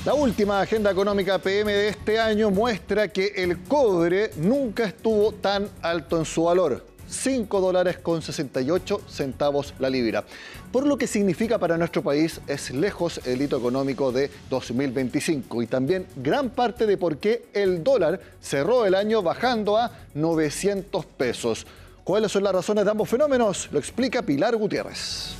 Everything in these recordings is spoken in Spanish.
La última agenda económica PM de este año muestra que el cobre nunca estuvo tan alto en su valor. $5.68 la libra. Por lo que significa para nuestro país es lejos el hito económico de 2025 y también gran parte de por qué el dólar cerró el año bajando a 900 pesos. ¿Cuáles son las razones de ambos fenómenos? Lo explica Pilar Gutiérrez.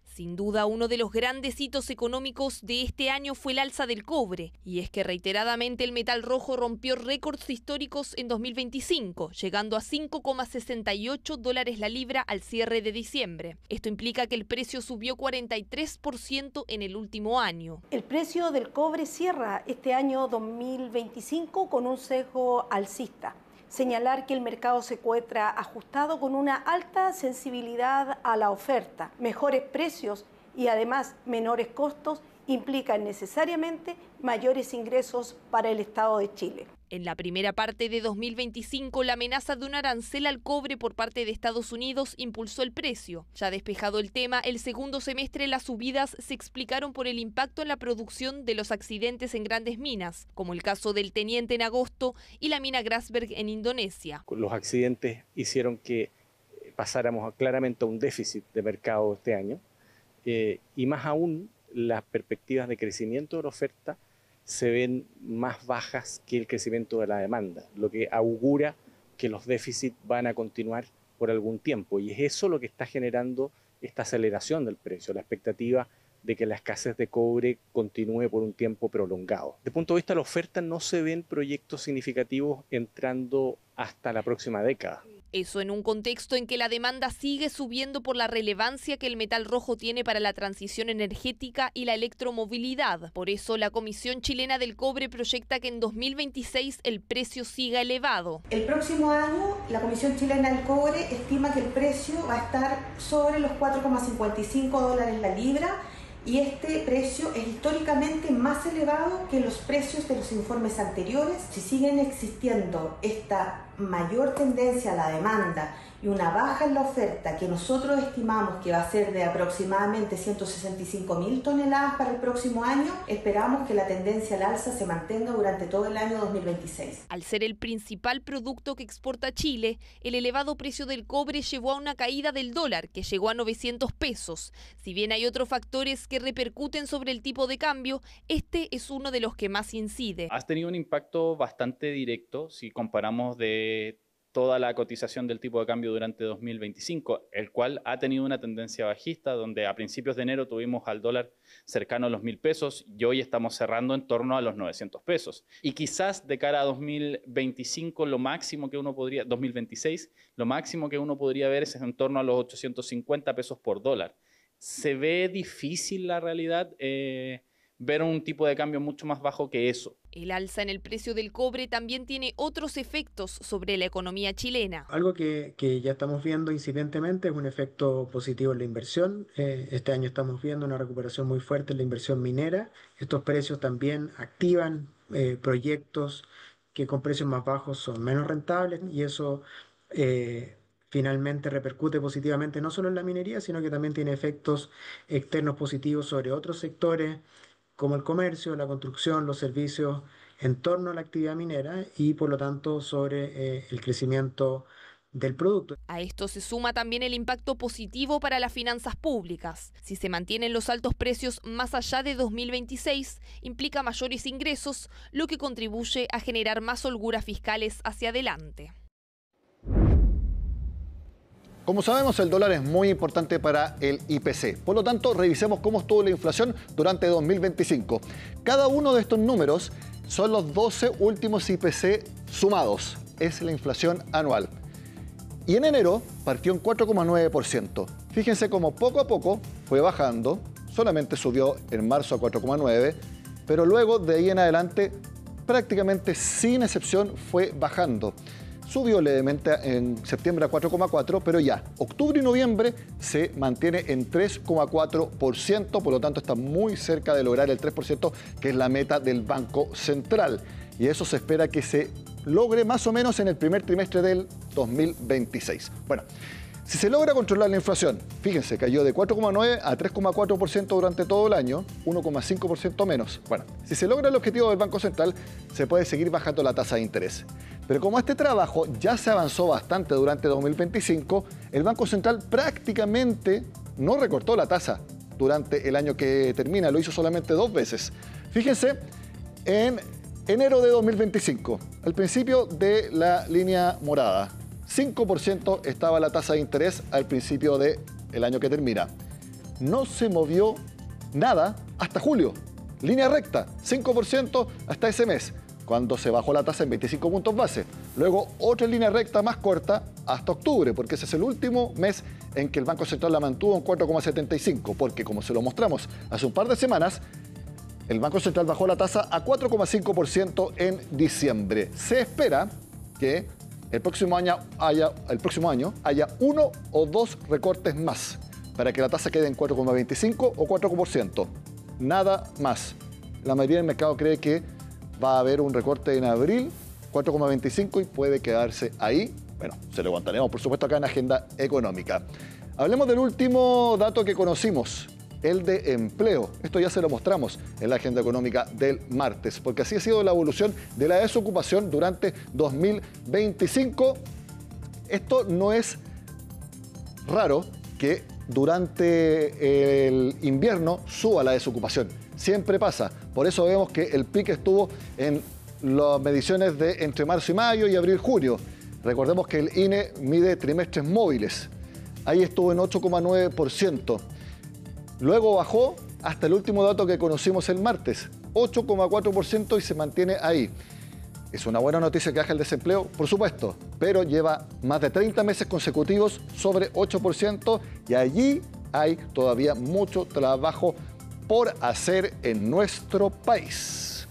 Sin duda, uno de los grandes hitos económicos de este año fue el alza del cobre. Y es que reiteradamente el metal rojo rompió récords históricos en 2025, llegando a $5,68 la libra al cierre de diciembre. Esto implica que el precio subió 43% en el último año. El precio del cobre cierra este año 2025 con un sesgo alcista. Señalar que el mercado se encuentra ajustado con una alta sensibilidad a la oferta. Mejores precios y además menores costos implican necesariamente mayores ingresos para el Estado de Chile. En la primera parte de 2025, la amenaza de un arancel al cobre por parte de Estados Unidos impulsó el precio. Ya despejado el tema, el segundo semestre las subidas se explicaron por el impacto en la producción de los accidentes en grandes minas, como el caso del Teniente en agosto y la mina Grasberg en Indonesia. Los accidentes hicieron que pasáramos claramente a un déficit de mercado este año y más aún las perspectivas de crecimiento de la oferta se ven más bajas que el crecimiento de la demanda, lo que augura que los déficits van a continuar por algún tiempo. Y es eso lo que está generando esta aceleración del precio, la expectativa de que la escasez de cobre continúe por un tiempo prolongado. Desde el punto de vista de la oferta, no se ven proyectos significativos entrando hasta la próxima década. Eso en un contexto en que la demanda sigue subiendo por la relevancia que el metal rojo tiene para la transición energética y la electromovilidad. Por eso, la Comisión Chilena del Cobre proyecta que en 2026 el precio siga elevado. El próximo año, la Comisión Chilena del Cobre estima que el precio va a estar sobre los $4,55 la libra, y este precio es históricamente más elevado que los precios de los informes anteriores. Si siguen existiendo esta mayor tendencia a la demanda y una baja en la oferta, que nosotros estimamos que va a ser de aproximadamente 165.000 toneladas para el próximo año, esperamos que la tendencia al alza se mantenga durante todo el año 2026. Al ser el principal producto que exporta Chile, el elevado precio del cobre llevó a una caída del dólar, que llegó a 900 pesos. Si bien hay otros factores que repercuten sobre el tipo de cambio, este es uno de los que más incide. Has tenido un impacto bastante directo si comparamos de toda la cotización del tipo de cambio durante 2025, el cual ha tenido una tendencia bajista, donde a principios de enero tuvimos al dólar cercano a los 1.000 pesos y hoy estamos cerrando en torno a los 900 pesos. Y quizás de cara a 2025, lo máximo que uno podría, 2026, lo máximo que uno podría ver es en torno a los 850 pesos por dólar. Se ve difícil la realidad ver un tipo de cambio mucho más bajo que eso. El alza en el precio del cobre también tiene otros efectos sobre la economía chilena. Algo que ya estamos viendo incipientemente es un efecto positivo en la inversión. Este año estamos viendo una recuperación muy fuerte en la inversión minera. Estos precios también activan proyectos que con precios más bajos son menos rentables y eso finalmente repercute positivamente no solo en la minería, sino que también tiene efectos externos positivos sobre otros sectores como el comercio, la construcción, los servicios en torno a la actividad minera y por lo tanto sobre el crecimiento del producto. A esto se suma también el impacto positivo para las finanzas públicas. Si se mantienen los altos precios más allá de 2026, implica mayores ingresos, lo que contribuye a generar más holguras fiscales hacia adelante. Como sabemos, el dólar es muy importante para el IPC. Por lo tanto, revisemos cómo estuvo la inflación durante 2025. Cada uno de estos números son los 12 últimos IPC sumados. Es la inflación anual. Y en enero partió en 4,9%. Fíjense cómo poco a poco fue bajando. Solamente subió en marzo a 4,9%, pero luego de ahí en adelante, prácticamente sin excepción, fue bajando. Subió levemente en septiembre a 4,4%, pero ya octubre y noviembre se mantiene en 3,4%, por lo tanto está muy cerca de lograr el 3%, que es la meta del Banco Central. Y eso se espera que se logre más o menos en el primer trimestre del 2026. Bueno, Si se logra controlar la inflación, fíjense, cayó de 4,9 a 3,4% durante todo el año, 1,5% menos. Bueno, si se logra el objetivo del Banco Central, se puede seguir bajando la tasa de interés. Pero como este trabajo ya se avanzó bastante durante 2025, el Banco Central prácticamente no recortó la tasa durante el año que termina, lo hizo solamente 2 veces. Fíjense, en enero de 2025, al principio de la línea morada, 5% estaba la tasa de interés al principio del año que termina. No se movió nada hasta julio. Línea recta, 5% hasta ese mes, cuando se bajó la tasa en 25 puntos base. Luego otra línea recta más corta hasta octubre, porque ese es el último mes en que el Banco Central la mantuvo en 4,75, porque como se lo mostramos hace un par de semanas, el Banco Central bajó la tasa a 4,5% en diciembre. Se espera que el próximo año haya 1 o 2 recortes más para que la tasa quede en 4,25 o 4%. Nada más. La mayoría del mercado cree que va a haber un recorte en abril, 4,25, y puede quedarse ahí. Bueno, se lo contaremos, por supuesto, acá en Agenda Económica. Hablemos del último dato que conocimos, el de empleo. Esto ya se lo mostramos en la Agenda Económica del martes, porque así ha sido la evolución de la desocupación durante 2025. Esto no es raro que durante el invierno suba la desocupación. Siempre pasa. Por eso vemos que el pico estuvo en las mediciones de entre marzo y mayo y abril-junio. Recordemos que el INE mide trimestres móviles. Ahí estuvo en 8,9%. Luego bajó hasta el último dato que conocimos el martes, 8,4%, y se mantiene ahí. ¿Es una buena noticia que baja el desempleo? Por supuesto, pero lleva más de 30 meses consecutivos sobre 8%, y allí hay todavía mucho trabajo por hacer en nuestro país.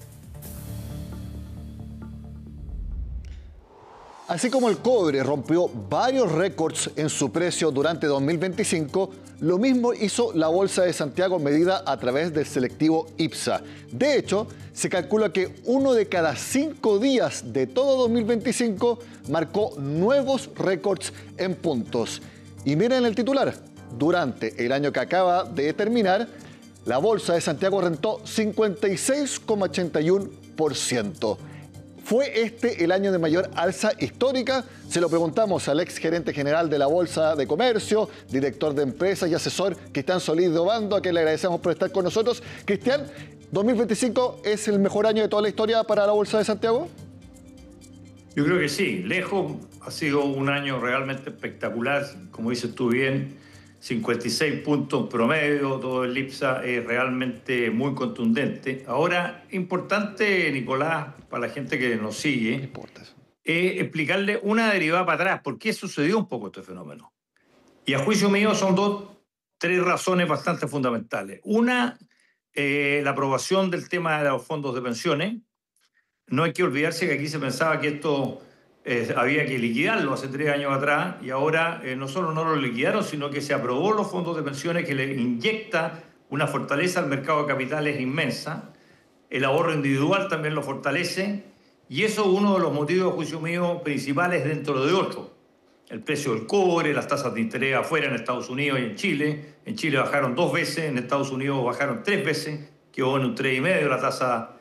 Así como el cobre rompió varios récords en su precio durante 2025, lo mismo hizo la Bolsa de Santiago medida a través del selectivo IPSA. De hecho, se calcula que 1 de cada 5 días de todo 2025 marcó nuevos récords en puntos. Y miren el titular: durante el año que acaba de terminar, la Bolsa de Santiago rentó 56,81%. ¿Fue este el año de mayor alza histórica? Se lo preguntamos al ex gerente general de la Bolsa de Comercio, director de empresas y asesor, Cristian Solís de Obando, a quien le agradecemos por estar con nosotros. Cristian, ¿2025 es el mejor año de toda la historia para la Bolsa de Santiago? Yo creo que sí. Lejos ha sido un año realmente espectacular. Como dices tú bien, 56 puntos promedio, todo el IPSA es realmente muy contundente. Ahora, importante, Nicolás, para la gente que nos sigue, es explicarle una derivada para atrás. ¿Por qué sucedió un poco este fenómeno? Y a juicio mío son 3 razones bastante fundamentales. Una, la aprobación del tema de los fondos de pensiones. No hay que olvidarse que aquí se pensaba que esto había que liquidarlo hace 3 años atrás, y ahora no solo no lo liquidaron, sino que se aprobó los fondos de pensiones, que le inyecta una fortaleza al mercado de capitales inmensa. El ahorro individual también lo fortalece, y eso es uno de los motivos, a juicio mío, principales dentro de otro. El precio del cobre, las tasas de interés afuera en Estados Unidos y en Chile. En Chile bajaron 2 veces, en Estados Unidos bajaron 3 veces, quedó en un 3,5 la tasa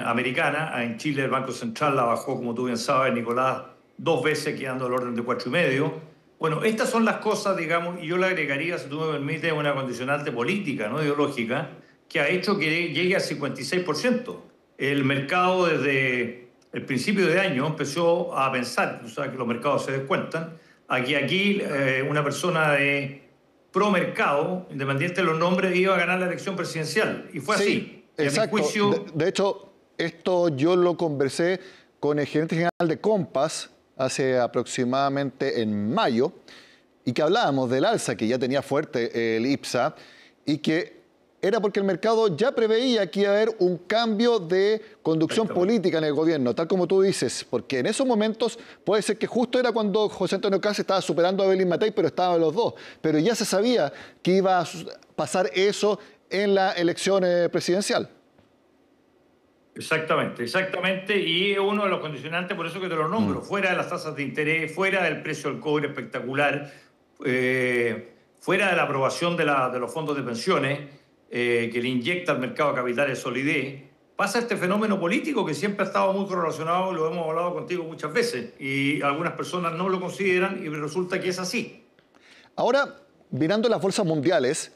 americana. En Chile el Banco Central la bajó, como tú bien sabes, Nicolás, 2 veces, quedando al orden de 4,5. Bueno, estas son las cosas, digamos, y yo le agregaría, si tú me permites, una condicionante política, no ideológica, que ha hecho que llegue al 56%. El mercado desde el principio de año empezó a pensar, tú sabes que los mercados se descuentan, aquí una persona de pro mercado, independiente de los nombres, iba a ganar la elección presidencial, y fue así. Exacto. De hecho, esto yo lo conversé con el gerente general de Compass hace aproximadamente en mayo, y que hablábamos del alza que ya tenía fuerte el IPSA, y que era porque el mercado ya preveía que iba a haber un cambio de conducción política en el gobierno, tal como tú dices, porque en esos momentos puede ser que justo era cuando José Antonio Kast estaba superando a Evelyn Matei, pero estaban los dos, pero ya se sabía que iba a pasar eso en la elección presidencial. Exactamente, y es uno de los condicionantes, por eso que te lo nombro, fuera de las tasas de interés, fuera del precio del cobre espectacular, fuera de la aprobación de los fondos de pensiones, que le inyecta al mercado de capitales solidez, pasa este fenómeno político que siempre ha estado muy correlacionado, lo hemos hablado contigo muchas veces, y algunas personas no lo consideran y resulta que es así. Ahora, mirando las bolsas mundiales,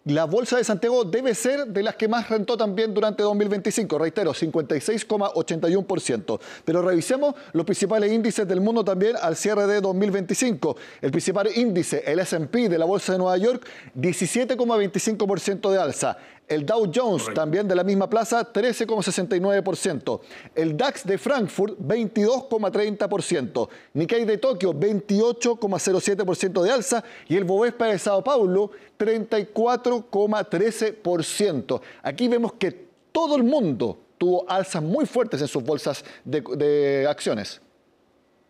la bolsa de Santiago debe ser de las que más rentó también durante 2025, reitero, 56,81%. Pero revisemos los principales índices del mundo también al cierre de 2025. El principal índice, el S&P de la bolsa de Nueva York, 17,25% de alza. El Dow Jones, también de la misma plaza, 13,69%. El DAX de Frankfurt, 22,30%. Nikkei de Tokio, 28,07% de alza. Y el Bovespa de Sao Paulo, 34,13%. Aquí vemos que todo el mundo tuvo alzas muy fuertes en sus bolsas de acciones.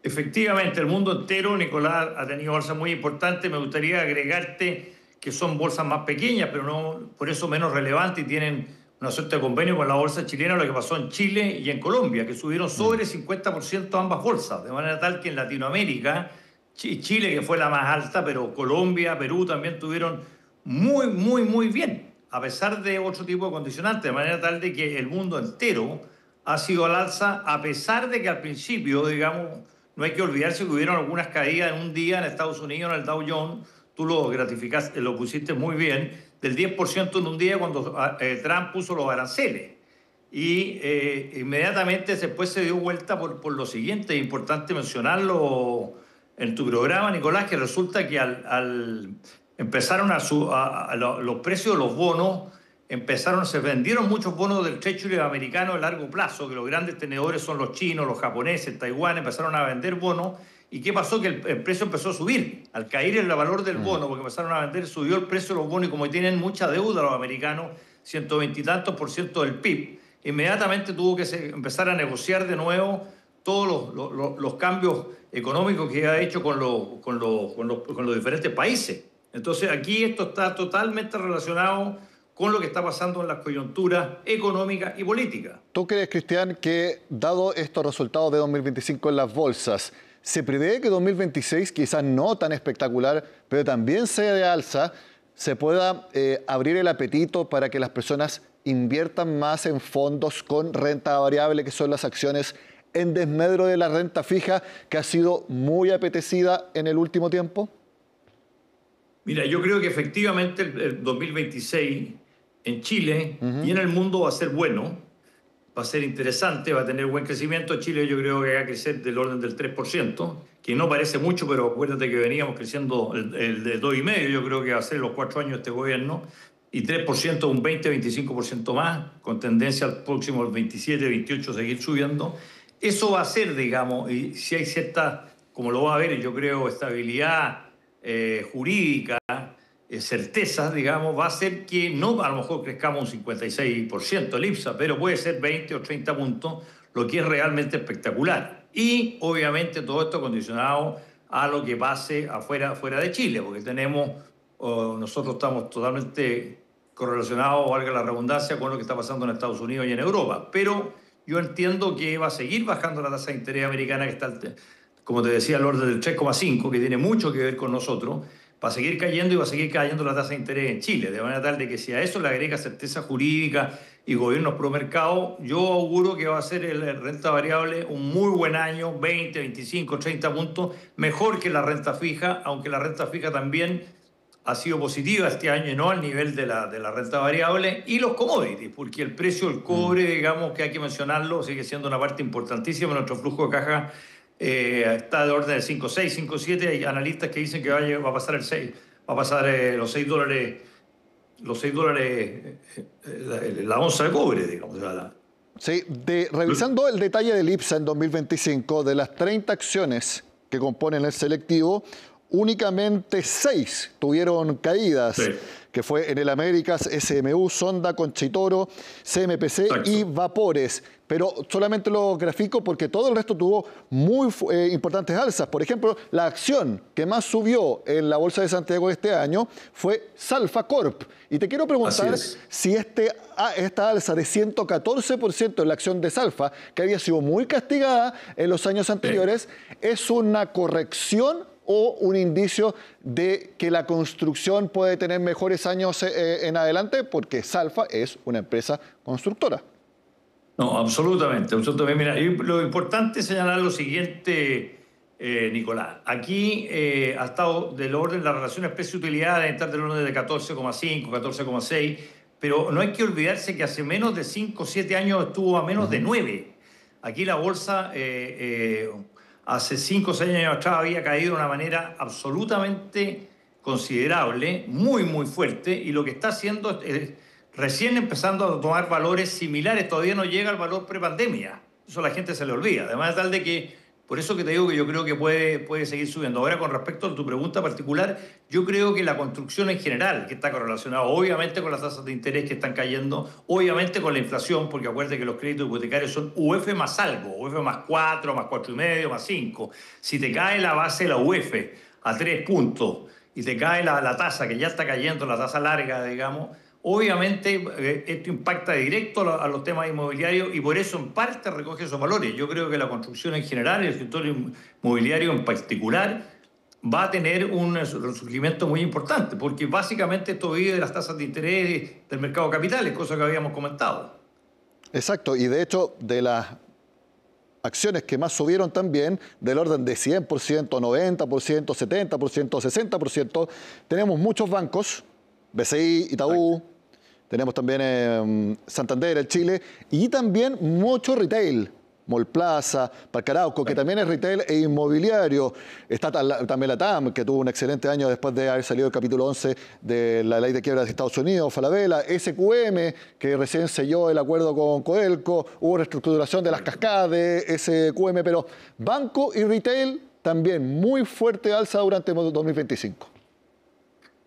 Efectivamente, el mundo entero, Nicolás, ha tenido alzas muy importantes. Me gustaría agregarte que son bolsas más pequeñas, pero no por eso menos relevantes y tienen una suerte de convenio con la bolsa chilena, lo que pasó en Chile y en Colombia, que subieron sobre 50% ambas bolsas, de manera tal que en Latinoamérica, Chile, que fue la más alta, pero Colombia, Perú también tuvieron muy bien, a pesar de otro tipo de condicionantes, de manera tal de que el mundo entero ha sido al alza, a pesar de que al principio, digamos, no hay que olvidarse que hubieron algunas caídas en un día en Estados Unidos, en el Dow Jones. Tú lo gratificaste, lo pusiste muy bien, del 10% en un día cuando Trump puso los aranceles. Y inmediatamente después se dio vuelta por lo siguiente. Es importante mencionarlo en tu programa, Nicolás, que resulta que empezaron los precios de los bonos, se vendieron muchos bonos del Treasury americano de largo plazo, que los grandes tenedores son los chinos, los japoneses, Taiwán, empezaron a vender bonos. ¿Y qué pasó? Que el precio empezó a subir. Al caer el valor del bono, porque empezaron a vender, subió el precio de los bonos y como tienen mucha deuda los americanos, 120 y tantos % del PIB, inmediatamente tuvo que empezar a negociar de nuevo todos los cambios económicos que ha hecho con los diferentes países. Entonces aquí esto está totalmente relacionado con lo que está pasando en las coyunturas económicas y políticas. ¿Tú crees, Cristian, que dado estos resultados de 2025 en las bolsas, se prevé que 2026, quizás no tan espectacular, pero también sea de alza, se pueda abrir el apetito para que las personas inviertan más en fondos con renta variable, que son las acciones, en desmedro de la renta fija, que ha sido muy apetecida en el último tiempo? Mira, yo creo que efectivamente el 2026 en Chile y en el mundo va a ser bueno. Va a ser interesante, va a tener buen crecimiento. Chile yo creo que va a crecer del orden del 3%, que no parece mucho, pero acuérdate que veníamos creciendo el de 2,5%, yo creo que va a ser los 4 años de este gobierno, y 3%, un 20-25% más, con tendencia al próximo, el 27-28, seguir subiendo. Eso va a ser, digamos, y si hay cierta, como lo va a haber, yo creo, estabilidad jurídica, certezas, digamos, va a ser que no a lo mejor crezcamos un 56% el IPSA, pero puede ser 20 o 30 puntos, lo que es realmente espectacular. Y obviamente todo esto condicionado a lo que pase fuera de Chile, porque nosotros estamos totalmente correlacionados, valga la redundancia, con lo que está pasando en Estados Unidos y en Europa. Pero yo entiendo que va a seguir bajando la tasa de interés americana, que está, como te decía, al orden del 3,5, que tiene mucho que ver con nosotros. Va a seguir cayendo y va a seguir cayendo la tasa de interés en Chile, de manera tal de que si a eso le agrega certeza jurídica y gobiernos pro mercado, yo auguro que va a ser el renta variable un muy buen año, 20, 25, 30 puntos, mejor que la renta fija, aunque la renta fija también ha sido positiva este año y no al nivel de la renta variable, y los commodities, porque el precio del cobre, digamos que hay que mencionarlo, sigue siendo una parte importantísima de nuestro flujo de caja. Está de orden de 5,6, 5,7. Hay analistas que dicen que va a pasar los $6, la onza de cobre, digamos. Sí, revisando el detalle del IPSA en 2025, de las 30 acciones que componen el selectivo, únicamente 6 tuvieron caídas. Sí. Que fue en el Américas, SMU, Sonda, Conchitoro, CMPC. Exacto. Y Vapores. Pero solamente lo grafico porque todo el resto tuvo muy importantes alzas. Por ejemplo, la acción que más subió en la Bolsa de Santiago este año fue Salfa Corp. Y te quiero preguntar si esta alza de 114% en la acción de Salfa, que había sido muy castigada en los años anteriores, ¿es una corrección o un indicio de que la construcción puede tener mejores años en adelante? Porque Salfa es una empresa constructora. No, absolutamente, absolutamente. Mira, lo importante es señalar lo siguiente, Nicolás. Aquí ha estado del orden, las relaciones precio-utilidad deben estar del orden de 14,5, 14,6, pero no hay que olvidarse que hace menos de 5 o 7 años estuvo a menos de 9. Aquí la bolsa hace 5 o 6 años atrás había caído de una manera absolutamente considerable, muy, muy fuerte, y lo que está haciendo es recién empezando a tomar valores similares, todavía no llega al valor prepandemia. Eso a la gente se le olvida. Además, tal de que, por eso que te digo que yo creo que puede seguir subiendo. Ahora, con respecto a tu pregunta particular, yo creo que la construcción en general, que está correlacionada obviamente con las tasas de interés que están cayendo, obviamente con la inflación, porque acuérdate que los créditos hipotecarios son UF más algo, UF más 4, más 4,5, más 5. Si te cae la base de la UF a 3 puntos y te cae la tasa, que ya está cayendo, la tasa larga, digamos, obviamente esto impacta directo a los temas inmobiliarios y por eso en parte recoge esos valores. Yo creo que la construcción en general y el sector inmobiliario en particular va a tener un resurgimiento muy importante, porque básicamente esto vive de las tasas de interés del mercado de capitales, cosa que habíamos comentado. Exacto, y de hecho de las acciones que más subieron también, del orden de 100%, 90%, 70%, 60%, tenemos muchos bancos, BCI, Itaú, tenemos también Santander, el Chile, y también mucho retail, Mallplaza, Parque Arauco, que también es retail e inmobiliario. Está también la TAM, que tuvo un excelente año después de haber salido el capítulo 11 de la ley de quiebras de Estados Unidos, Falabella, SQM, que recién selló el acuerdo con Codelco, hubo reestructuración de las cascadas de SQM, pero banco y retail también muy fuerte alza durante 2025.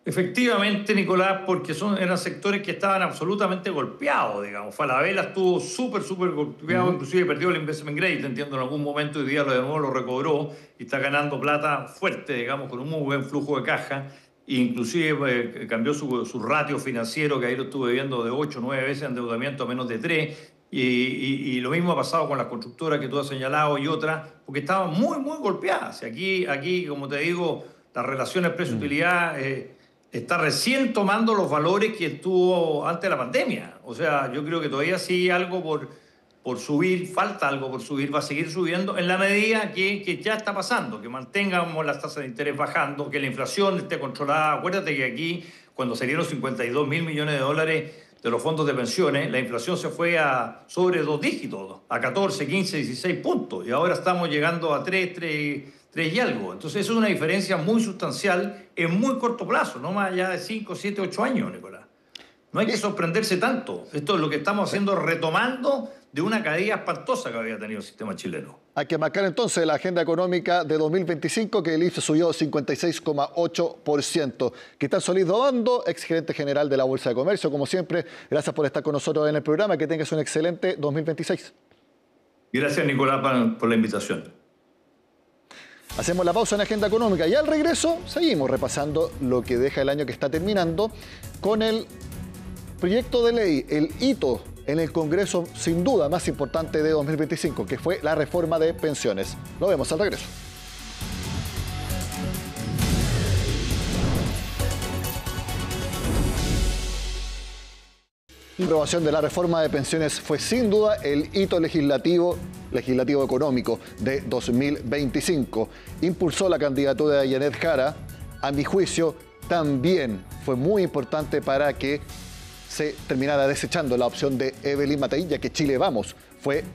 Efectivamente, Nicolás, porque eran sectores que estaban absolutamente golpeados, digamos. Falabella estuvo súper golpeado, inclusive perdió el investment grade, entiendo, en algún momento, y hoy día de nuevo lo recobró y está ganando plata fuerte, digamos, con un muy buen flujo de caja, e inclusive cambió su ratio financiero, que ahí lo estuve viendo de 8 o 9 veces endeudamiento a menos de 3, y lo mismo ha pasado con las constructoras que tú has señalado y otras, porque estaban muy golpeadas. Aquí, como te digo, las relaciones precio-utilidad está recién tomando los valores que estuvo antes de la pandemia. O sea, yo creo que todavía sigue algo por subir, falta algo por subir, va a seguir subiendo en la medida que ya está pasando, que mantengamos las tasas de interés bajando, que la inflación esté controlada. Acuérdate que aquí, cuando salieron 52.000 millones de dólares de los fondos de pensiones, la inflación se fue a sobre 2 dígitos, a 14, 15, 16 puntos, y ahora estamos llegando a 3 y algo. Entonces, eso es una diferencia muy sustancial en muy corto plazo, no más allá de 5, 7, 8 años, Nicolás. No hay que sorprenderse tanto. Esto es lo que estamos haciendo, retomando de una caída espantosa que había tenido el sistema chileno. Hay que marcar entonces la agenda económica de 2025, que el IPSA subió 56,8%. Cristal Solís Dobando, exgerente general de la Bolsa de Comercio, como siempre, gracias por estar con nosotros en el programa. Que tengas un excelente 2026. Gracias, Nicolás, por la invitación. Hacemos la pausa en Agenda Económica y al regreso seguimos repasando lo que deja el año que está terminando con el proyecto de ley, el hito en el Congreso sin duda más importante de 2025, que fue la reforma de pensiones. Nos vemos al regreso. La aprobación de la reforma de pensiones fue sin duda el hito legislativo económico de 2025. Impulsó la candidatura de Yanet Jara. A mi juicio, también fue muy importante para que se terminara desechando la opción de Evelyn Matei, ya que Chile Vamos fue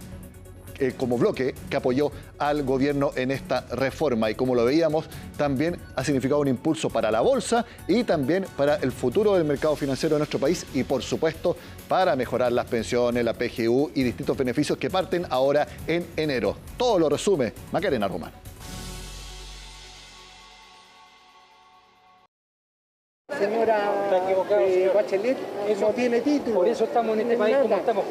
como bloque que apoyó al gobierno en esta reforma. Y como lo veíamos, también ha significado un impulso para la bolsa y también para el futuro del mercado financiero de nuestro país y, por supuesto, para mejorar las pensiones, la PGU y distintos beneficios que parten ahora en enero. Todo lo resume Macarena Román. Señora está equivocado, Bachelet no tiene título. Por eso estamos en este país como estamos.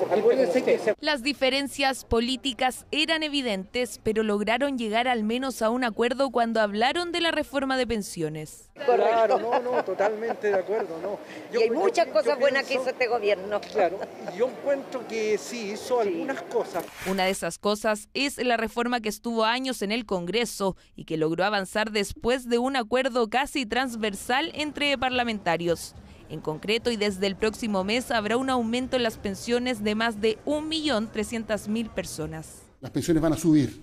Las diferencias políticas eran evidentes, pero lograron llegar al menos a un acuerdo cuando hablaron de la reforma de pensiones. Claro, no, totalmente de acuerdo. No. Y hay muchas cosas buenas que hizo este gobierno. Claro, yo encuentro que sí hizo algunas cosas. Una de esas cosas es la reforma que estuvo años en el Congreso y que logró avanzar después de un acuerdo casi transversal entre parlamentarios. En concreto, y desde el próximo mes habrá un aumento en las pensiones de más de 1.300.000 personas. Las pensiones van a subir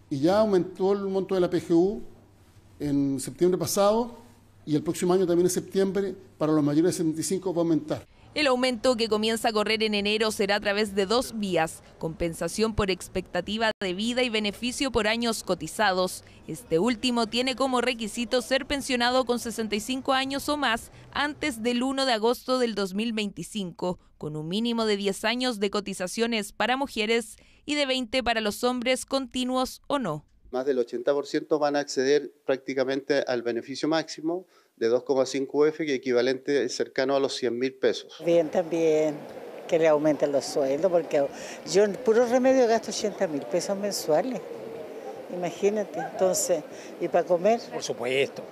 y ya aumentó el monto de la PGU en septiembre pasado y el próximo año también en septiembre para los mayores de 75 va a aumentar. El aumento que comienza a correr en enero será a través de dos vías: compensación por expectativa de vida y beneficio por años cotizados. Este último tiene como requisito ser pensionado con 65 años o más antes del 1 de agosto del 2025, con un mínimo de 10 años de cotizaciones para mujeres y de 20 para los hombres, continuos o no. Más del 80% van a acceder prácticamente al beneficio máximo de 2,5 UF, que es equivalente cercano a los 100.000 pesos. Bien, también que le aumenten los sueldos, porque yo en puro remedio gasto 80.000 pesos mensuales. Imagínate, entonces, ¿y para comer? Por supuesto,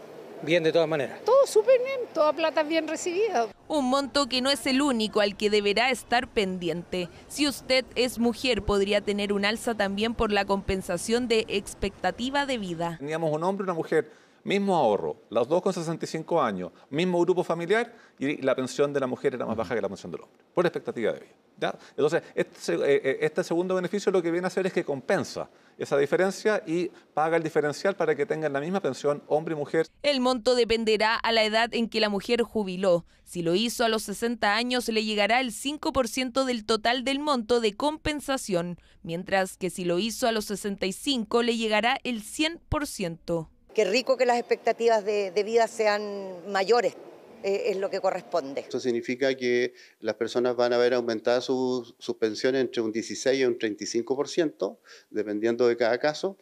bien de todas maneras. Todo súper bien, toda plata bien recibida. Un monto que no es el único al que deberá estar pendiente. Si usted es mujer, podría tener un alza también por la compensación de expectativa de vida. Teníamos un hombre y una mujer, mismo ahorro, los dos con 65 años, mismo grupo familiar, y la pensión de la mujer era más baja que la pensión del hombre, por expectativa de vida. ¿Ya? Entonces, este segundo beneficio lo que viene a hacer es que compensa esa diferencia y paga el diferencial para que tengan la misma pensión hombre y mujer. El monto dependerá a la edad en que la mujer jubiló. Si lo hizo a los 60 años, le llegará el 5% del total del monto de compensación, mientras que si lo hizo a los 65, le llegará el 100%. Qué rico que las expectativas de vida sean mayores, es lo que corresponde. Esto significa que las personas van a ver aumentadas sus pensiones entre un 16 y un 35%, dependiendo de cada caso.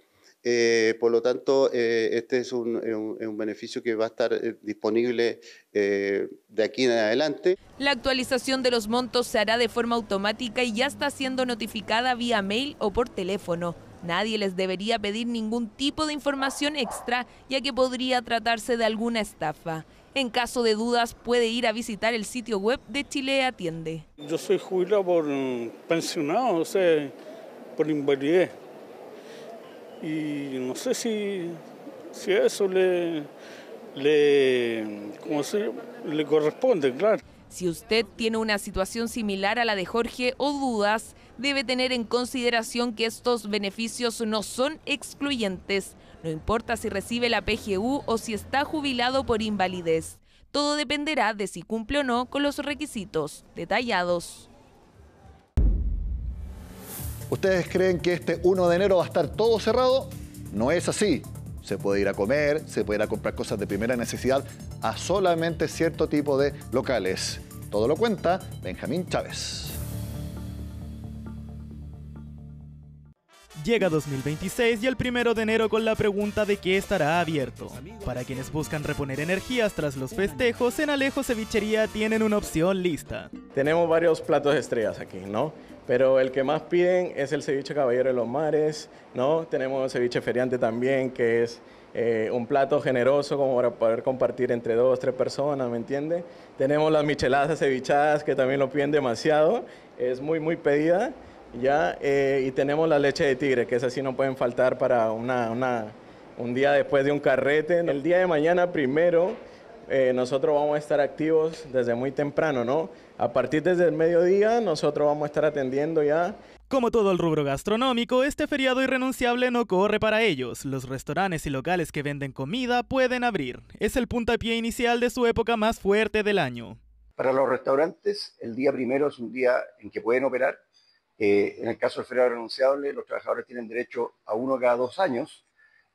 Por lo tanto, este es un beneficio que va a estar disponible de aquí en adelante. La actualización de los montos se hará de forma automática y ya está siendo notificada vía mail o por teléfono. Nadie les debería pedir ningún tipo de información extra, ya que podría tratarse de alguna estafa. En caso de dudas, puede ir a visitar el sitio web de Chile Atiende. Yo soy jubilado por pensionado, o sea, por invalidez. Y no sé si a eso le corresponde, claro. Si usted tiene una situación similar a la de Jorge o dudas, debe tener en consideración que estos beneficios no son excluyentes. No importa si recibe la PGU o si está jubilado por invalidez. Todo dependerá de si cumple o no con los requisitos detallados. ¿Ustedes creen que este 1 de enero va a estar todo cerrado? No es así. Se puede ir a comer, se puede ir a comprar cosas de primera necesidad a solamente cierto tipo de locales. Todo lo cuenta Benjamín Chávez. Llega 2026 y el 1 de enero con la pregunta de qué estará abierto. Para quienes buscan reponer energías tras los festejos, en Alejo Cevichería tienen una opción lista. Tenemos varios platos estrellas aquí, ¿no? Pero el que más piden es el ceviche Caballero de los Mares, ¿no? Tenemos ceviche feriante también, que es un plato generoso como para poder compartir entre 2 o 3 personas, ¿me entiende? Tenemos las micheladas cevichadas, que también lo piden demasiado, es muy, muy pedida, ¿ya? Y tenemos la leche de tigre, que esa sí no pueden faltar para un día después de un carrete. El día de mañana, primero, nosotros vamos a estar activos desde muy temprano, ¿no? A partir desde el mediodía, nosotros vamos a estar atendiendo ya. Como todo el rubro gastronómico, este feriado irrenunciable no corre para ellos. Los restaurantes y locales que venden comida pueden abrir. Es el puntapié inicial de su época más fuerte del año. Para los restaurantes, el día primero es un día en que pueden operar. En el caso del feriado irrenunciable, los trabajadores tienen derecho a 1 cada 2 años.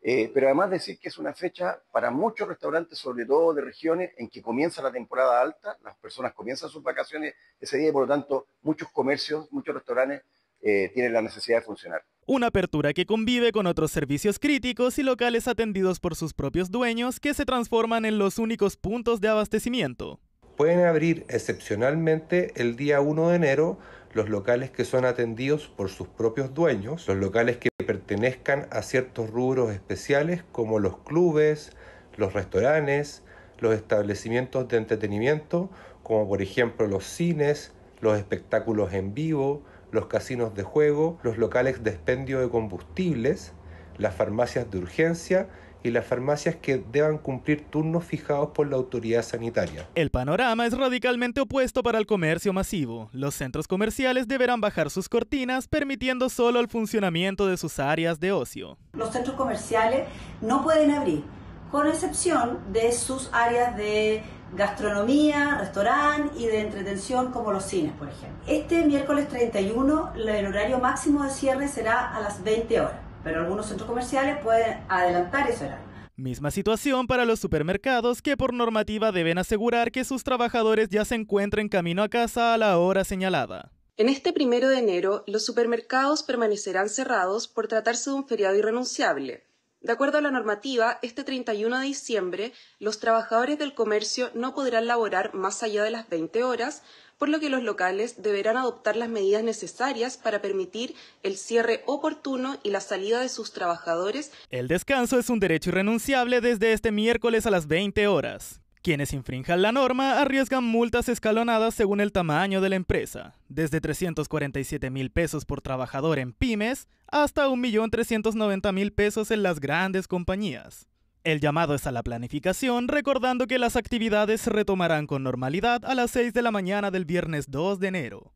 Pero además decir que es una fecha para muchos restaurantes, sobre todo de regiones, en que comienza la temporada alta, las personas comienzan sus vacaciones ese día y por lo tanto muchos comercios, muchos restaurantes tienen la necesidad de funcionar. Una apertura que convive con otros servicios críticos y locales atendidos por sus propios dueños que se transforman en los únicos puntos de abastecimiento. Pueden abrir excepcionalmente el día 1 de enero los locales que son atendidos por sus propios dueños, los locales que pertenezcan a ciertos rubros especiales como los clubes, los restaurantes, los establecimientos de entretenimiento, como por ejemplo los cines, los espectáculos en vivo, los casinos de juego, los locales de expendio de combustibles, las farmacias de urgencia y las farmacias que deban cumplir turnos fijados por la autoridad sanitaria. El panorama es radicalmente opuesto para el comercio masivo. Los centros comerciales deberán bajar sus cortinas, permitiendo solo el funcionamiento de sus áreas de ocio. Los centros comerciales no pueden abrir, con excepción de sus áreas de gastronomía, restaurante y de entretención como los cines, por ejemplo. Este miércoles 31 el horario máximo de cierre será a las 20 horas. Pero algunos centros comerciales pueden adelantar ese horario. Misma situación para los supermercados, que por normativa deben asegurar que sus trabajadores ya se encuentren camino a casa a la hora señalada. En este 1 de enero, los supermercados permanecerán cerrados por tratarse de un feriado irrenunciable. De acuerdo a la normativa, este 31 de diciembre, los trabajadores del comercio no podrán laborar más allá de las 20 horas, por lo que los locales deberán adoptar las medidas necesarias para permitir el cierre oportuno y la salida de sus trabajadores. El descanso es un derecho irrenunciable desde este miércoles a las 20 horas. Quienes infrinjan la norma arriesgan multas escalonadas según el tamaño de la empresa, desde 347,000 pesos por trabajador en pymes hasta 1,390,000 pesos en las grandes compañías. El llamado es a la planificación, recordando que las actividades se retomarán con normalidad a las 6 de la mañana del viernes 2 de enero.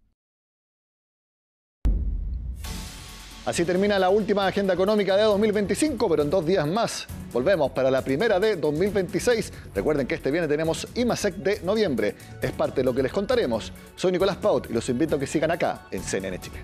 Así termina la última agenda económica de 2025, pero en 2 días más volvemos para la primera de 2026. Recuerden que este viernes tenemos IMASEC de noviembre. Es parte de lo que les contaremos. Soy Nicolás Paut y los invito a que sigan acá en CNN Chile.